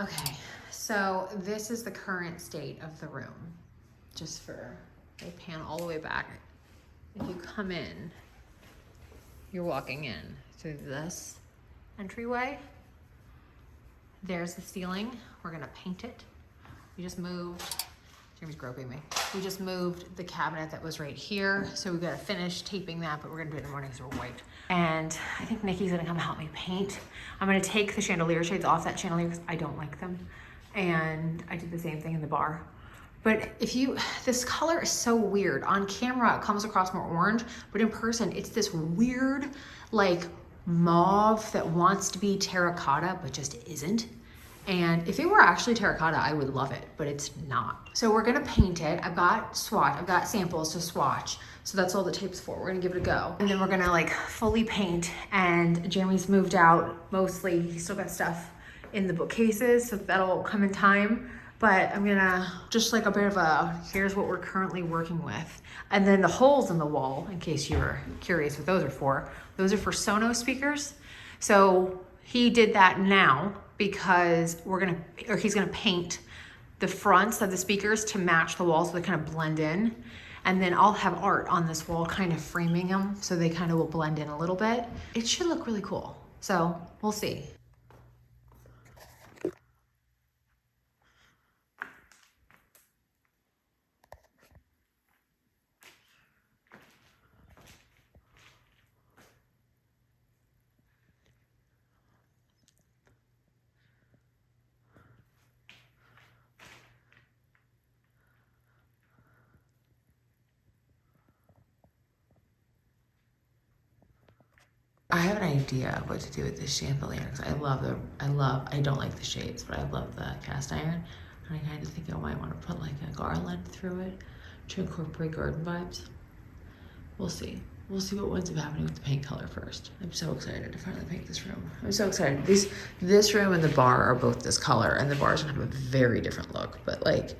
Okay, so this is the current state of the room. Just for a pan all the way back. If you come in, you're walking in through this entryway. There's the ceiling. We're gonna paint it. We just moved, Jimmy's groping me. We just moved the cabinet that was right here. So we've got to finish taping that, but we're gonna do it in the morning because we're white. And I think Nikki's gonna come help me paint. I'm gonna take the chandelier shades off that chandelier because I don't like them. And I did the same thing in the bar. But this color is so weird. On camera, it comes across more orange, but in person, it's this weird, like mauve that wants to be terracotta, but just isn't. And if it were actually terracotta, I would love it, but it's not. So we're gonna paint it. I've got samples to swatch. So that's all the tape's for. We're gonna give it a go. And then we're gonna like fully paint, and Jeremy's moved out mostly. He's still got stuff in the bookcases, so that'll come in time. But I'm gonna just like a bit of here's what we're currently working with. And then the holes in the wall, in case you're curious what those are for Sonos speakers. So he did that now because he's gonna paint the fronts of the speakers to match the walls so they kind of blend in. And then I'll have art on this wall kind of framing them so they kind of will blend in a little bit. It should look really cool. So we'll see. I have an idea of what to do with this chandelier because I don't like the shades, but I love the cast iron. And I kind of think I might want to put like a garland through it to incorporate garden vibes. We'll see. We'll see what winds up happening with the paint color first. I'm so excited to finally paint this room. I'm so excited. This room and the bar are both this color, and the bar's gonna have a very different look, but like,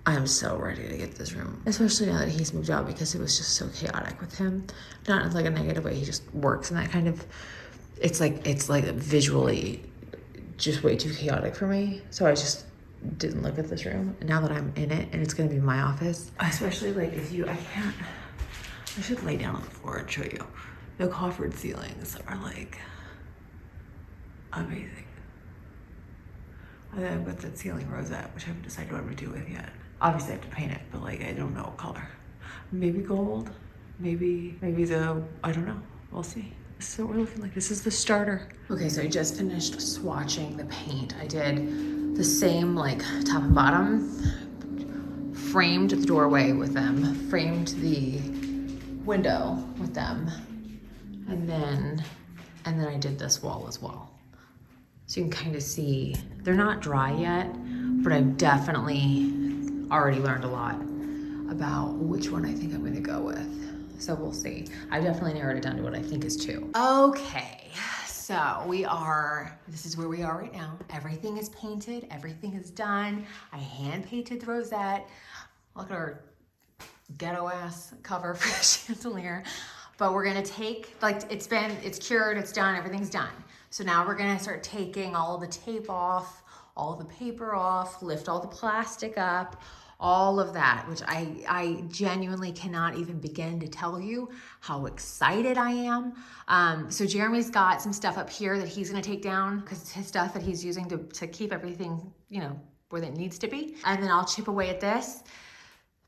I'm so ready to get this room, especially now that he's moved out because it was just so chaotic with him. Not in like a negative way, he just works in that kind of, it's like visually just way too chaotic for me. So I just didn't look at this room. And now that I'm in it and it's gonna be my office, especially like I should lay down on the floor and show you. The coffered ceilings are like amazing. And then I've got that ceiling rosette, which I haven't decided what I'm gonna do with yet. Obviously I have to paint it, but like I don't know what color. Maybe gold, maybe I don't know, we'll see. This is what we're looking like. This is the starter. Okay, so I just finished swatching the paint. I did the same like top and bottom, framed the doorway with them, framed the window with them, and then I did this wall as well. So you can kind of see, they're not dry yet, but I've definitely already learned a lot about which one I think I'm gonna go with. So we'll see. I've definitely narrowed it down to what I think is 2. Okay, so this is where we are right now. Everything is painted, everything is done. I hand painted the rosette. Look at our ghetto ass cover for the chandelier. But we're gonna take, like it's cured, it's done, everything's done. So now we're gonna start taking all the tape off, all the paper off, lift all the plastic up, all of that, which I genuinely cannot even begin to tell you how excited I am. So Jeremy's got some stuff up here that he's gonna take down because it's his stuff that he's using to keep everything, where it needs to be. And then I'll chip away at this.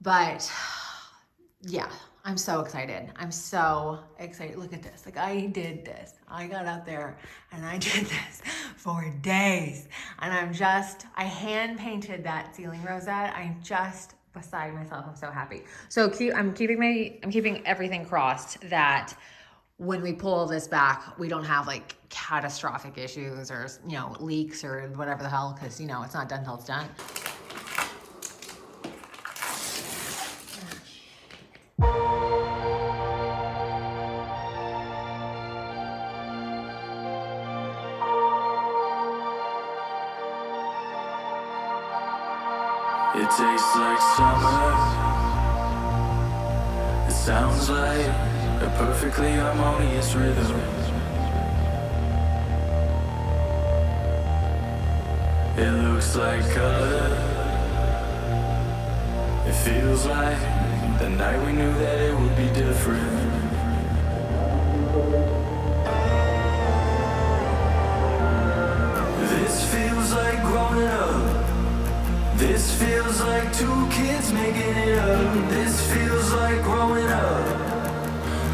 But yeah, I'm so excited. I'm so excited. Look at this. Like I did this. I got out there and I did this for days. And I hand painted that ceiling rosette. I'm just beside myself. I'm so happy. So I'm keeping everything crossed that when we pull this back, we don't have like catastrophic issues or, leaks or whatever the hell, because, it's not done until it's done. It tastes like summer. It sounds like a perfectly harmonious rhythm. It looks like color. It feels like the night we knew that it would be different. This feels like growing up. This feels like two kids making it up. This feels like growing up.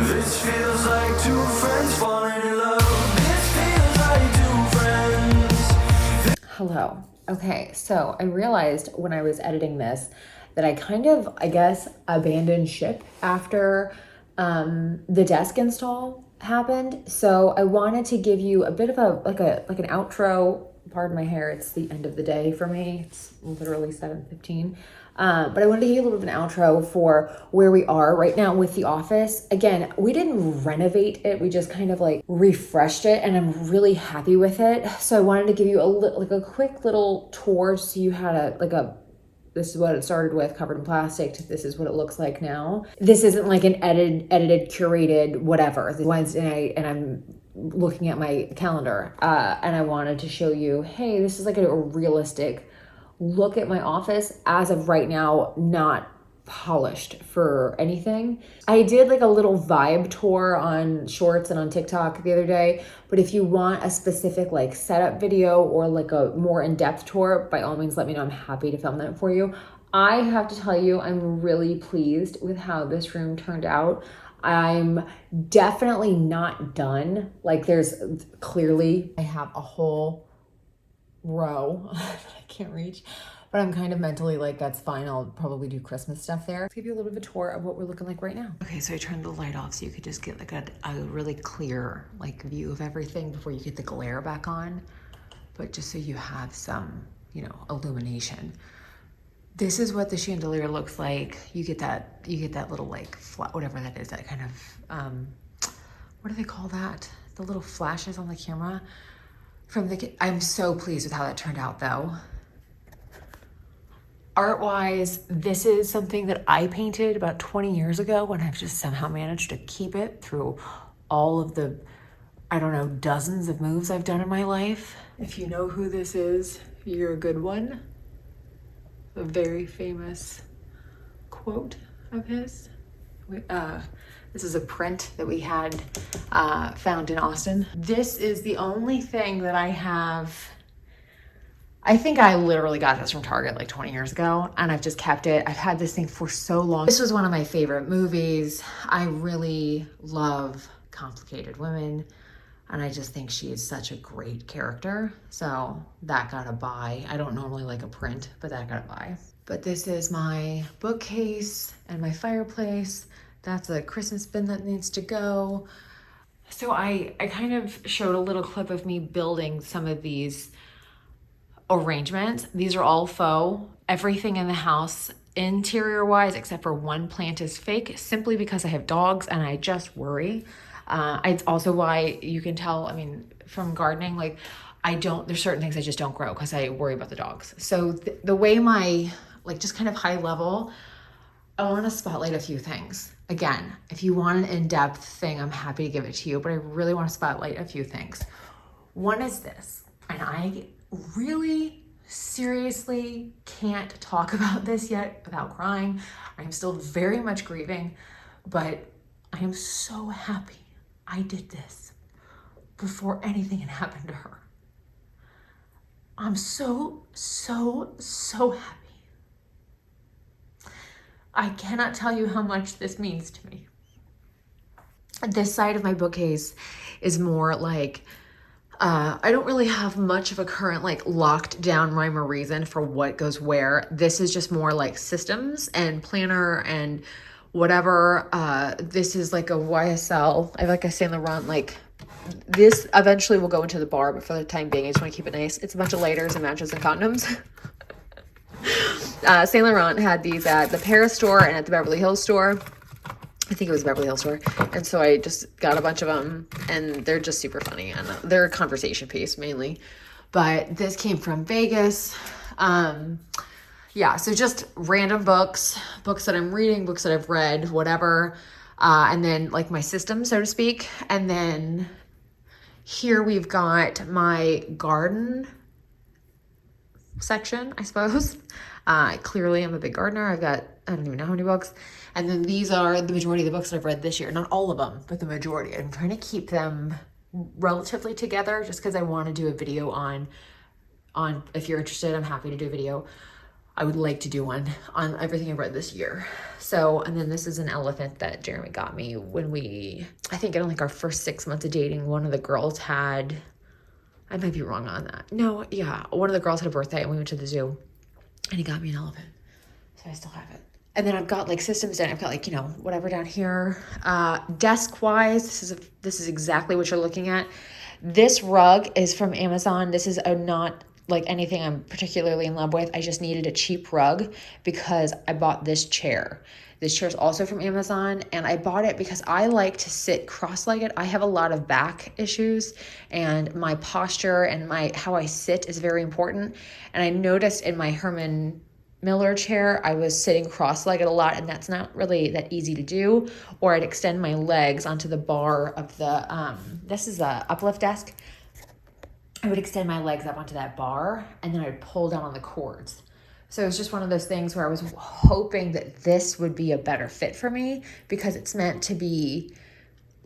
This feels like two friends falling in love. This feels like two friends. Hello. Okay, so I realized when I was editing this that I kind of, I guess, abandoned ship after the desk install happened. So I wanted to give you a bit of a like an outro. Pardon my hair, it's the end of the day for me. It's literally 7:15. But I wanted to give you a little bit of an outro for where we are right now with the office. Again, we didn't renovate it. We just kind of like refreshed it, and I'm really happy with it. So I wanted to give you a quick little tour so you had this is what it started with, covered in plastic, to this is what it looks like now. This isn't like an edited, curated, whatever. It's Wednesday night and I'm looking at my calendar and I wanted to show you, hey, this is like a realistic look at my office as of right now, not polished for anything. I did like a little vibe tour on Shorts and on TikTok the other day, but if you want a specific like setup video or like a more in-depth tour, by all means let me know. I'm happy to film that for you. I have to tell you, I'm really pleased with how this room turned out. I'm definitely not done. Like there's clearly, I have a whole row that I can't reach, but I'm kind of mentally like, that's fine. I'll probably do Christmas stuff there. Let's give you a little bit of a tour of what we're looking like right now. Okay, so I turned the light off so you could just get like a really clear like view of everything before you get the glare back on, but just so you have some, you know, illumination. This is what the chandelier looks like. You get that little like whatever that is, that kind of what do they call that? The little flashes on the camera from the. I'm so pleased with how that turned out though. Art-wise, this is something that I painted about 20 years ago, and I've just somehow managed to keep it through all of the, I don't know, dozens of moves I've done in my life. If you know who this is, you're a good one. A very famous quote of his. This is a print that we had found in Austin. This is the only thing that I have. I think I literally got this from Target like 20 years ago, and I've just kept it. I've had this thing for so long. This was one of my favorite movies. I really love complicated women, and I just think she is such a great character. So that got a buy. I don't normally like a print, but that got a buy. But this is my bookcase and my fireplace. That's a Christmas bin that needs to go. So I kind of showed a little clip of me building some of these arrangements. These are all faux. Everything in the house, interior wise, except for one plant, is fake, simply because I have dogs and I just worry. It's also why you can tell, I mean, from gardening, like there's certain things I just don't grow because I worry about the dogs. So the way my, like just kind of high level, I want to spotlight a few things. Again, if you want an in-depth thing, I'm happy to give it to you, but I really want to spotlight a few things. One is this, and I really seriously can't talk about this yet without crying. I'm still very much grieving, but I am so happy I did this before anything had happened to her. I'm so happy. I cannot tell you how much this means to me. This side of my bookcase is more like, I don't really have much of a current like locked down rhyme or reason for what goes where. This is just more like systems and planner and whatever. This is like a YSL. I have like a Saint Laurent, like this eventually will go into the bar, but for the time being, I just want to keep it nice. It's a bunch of lighters and matches and condoms. Saint Laurent had these at the Paris store and at the Beverly Hills store. I think it was a Beverly Hills store. And so I just got a bunch of them, and they're just super funny, and they're a conversation piece mainly. But this came from Vegas. Yeah, so just random books that I'm reading, books that I've read, whatever. And then like my system, so to speak. And then here we've got my garden section, I suppose. Clearly, I'm a big gardener. I've got, I don't even know how many books. And then these are the majority of the books that I've read this year. Not all of them, but the majority. I'm trying to keep them relatively together just because I want to do a video on, if you're interested, I'm happy to do a video. I would like to do one on everything I've read this year. So, and then this is an elephant that Jeremy got me when I think in like our first 6 months of dating, one of the girls had, I might be wrong on that. No, yeah, one of the girls had a birthday and we went to the zoo and he got me an elephant. So I still have it. And then I've got like systems down. I've got like, whatever down here. Desk wise, this is exactly what you're looking at. This rug is from Amazon. This is not like anything I'm particularly in love with. I just needed a cheap rug because I bought this chair. This chair is also from Amazon, and I bought it because I like to sit cross-legged. I have a lot of back issues, and my posture and how I sit is very important. And I noticed in my Herman Miller chair, I was sitting cross-legged a lot, and that's not really that easy to do. Or I'd extend my legs onto the bar of the, this is a uplift desk. I would extend my legs up onto that bar, and then I'd pull down on the cords. So it was just one of those things where I was hoping that this would be a better fit for me because it's meant to be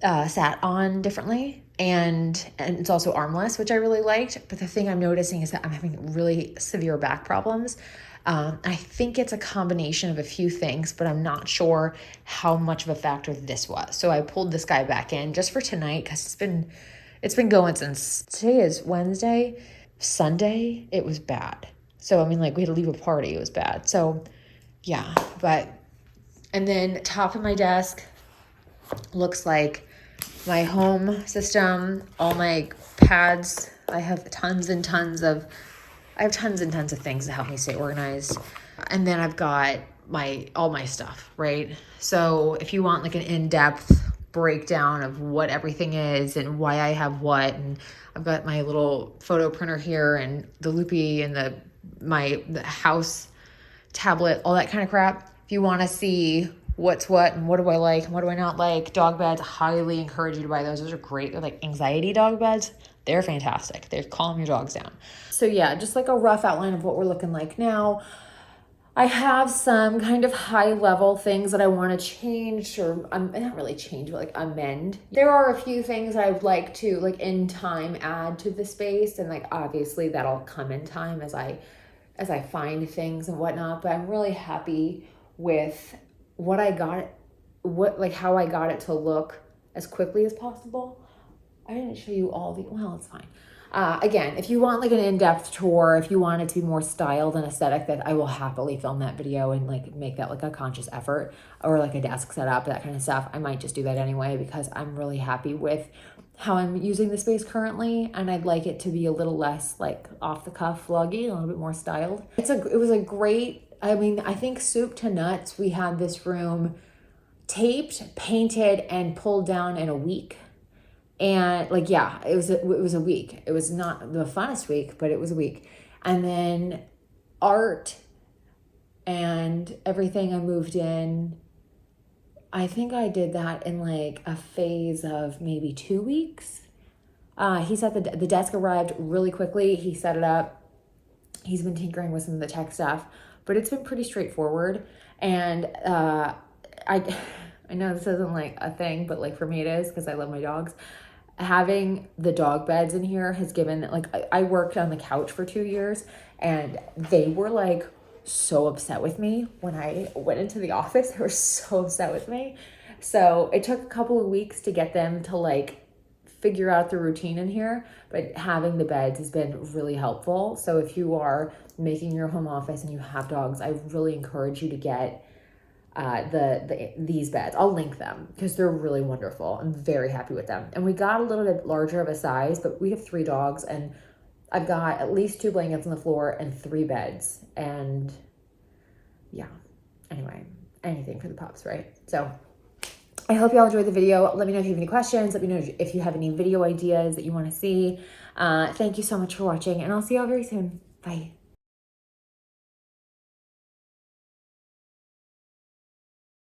sat on differently. And it's also armless, which I really liked. But the thing I'm noticing is that I'm having really severe back problems. I think it's a combination of a few things, but I'm not sure how much of a factor this was. So I pulled this guy back in just for tonight because it's been going since today is Wednesday. Sunday, it was bad. So, I mean, like we had to leave a party. It was bad. So yeah, and then top of my desk looks like my home system, all my pads. I have tons and tons of things to help me stay organized. And then I've got all my stuff, right? So if you want like an in-depth breakdown of what everything is and why I have what, and I've got my little photo printer here and the Loopy and the house tablet, all that kind of crap. If you want to see what's what and what do I like and what do I not like, dog beds, highly encourage you to buy those. Those are great. They're like anxiety dog beds. They're fantastic. They calm your dogs down. So yeah, just like a rough outline of what we're looking like now. I have some kind of high level things that I want to change, or not really change, but like amend. There are a few things that I would like to like in time add to the space, and like obviously that'll come in time as I find things and whatnot. But I'm really happy with what I got, how I got it to look as quickly as possible. I didn't show you all well, it's fine. Again, if you want like an in-depth tour, if you want it to be more styled and aesthetic, that I will happily film that video and like make that like a conscious effort, or like a desk setup, that kind of stuff. I might just do that anyway because I'm really happy with how I'm using the space currently, and I'd like it to be a little less like off the cuff vloggy, a little bit more styled. It was a great, I mean, I think soup to nuts, we had this room taped, painted, and pulled down in a week. And like, yeah, it was a week. It was not the funnest week, but it was a week. And then art and everything, I moved in. I think I did that in like a phase of maybe 2 weeks. He said the desk arrived really quickly. He set it up. He's been tinkering with some of the tech stuff, but it's been pretty straightforward. And I know this isn't like a thing, but like for me it is because I love my dogs. Having the dog beds in here has given, like, I worked on the couch for 2 years and they were like so upset with me when I went into the office. They were so upset with me. So it took a couple of weeks to get them to like figure out the routine in here, but having the beds has been really helpful. So if you are making your home office and you have dogs, I really encourage you to get these beds. I'll link them because they're really wonderful. I'm very happy with them. And we got a little bit larger of a size, but we have 3 dogs and I've got at least 2 blankets on the floor and 3 beds. And yeah, anyway, anything for the pups, right? So I hope y'all enjoyed the video. Let me know if you have any questions. Let me know if you have any video ideas that you want to see. Thank you so much for watching, and I'll see y'all very soon. Bye.